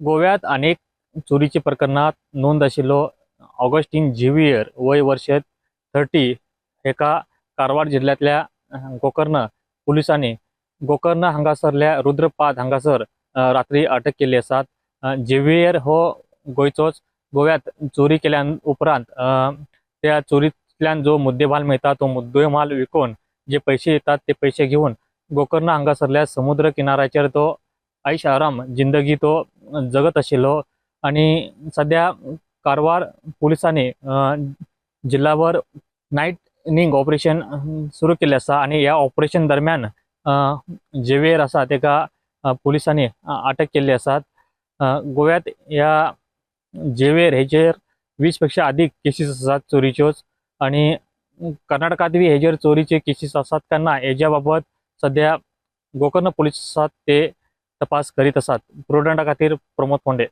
गोव्यात अनेक चोरीची प्रकरणात नोंद आशिल्लो ऑगस्टीन झेवियर वय वर्ष 30 एका कारवार जिल्ह्यातल्या गोकर्ण पोलिसांनी गोकर्ण हांगासरल्या रुद्रपाद हांगासर रात्री अटक केली आसा। झेवियर हो गोंयचोच। गोव्यात चोरी केल्या उपरांत त्या चोरींतल्यान जो मुद्देमाल मेळटा तो मुद्देमाल विकून जे पैसे येतात ते पैसे घेऊन गोकर्ण हांगासरल्या समुद्र किनाऱ्याचेर तो ऐश आराम जिंदगी तो जगत आशिल्लो। आणि सध्या कारवार पोलिसांनी जिल्हाभर नाईटनिंग ऑपरेशन सुरू केले आसा आणि या ऑपरेशन दरम्यान झेवियर आसा तेका पोलिसांनी अटक केल्ली आसा। गोव्यात या झेवियर हेचेर 20 पेक्षा अधिक केसीस आसात चोरीच्योच आणि कर्नाटकांतूय हेचेर चोरीचे केसीस आसात काय ना हेच्या बाबत सध्या गोकर्ण पोलीस आसात ते तपास करीत आसात। प्रुडंटा खातीर प्रमोद फोंडे।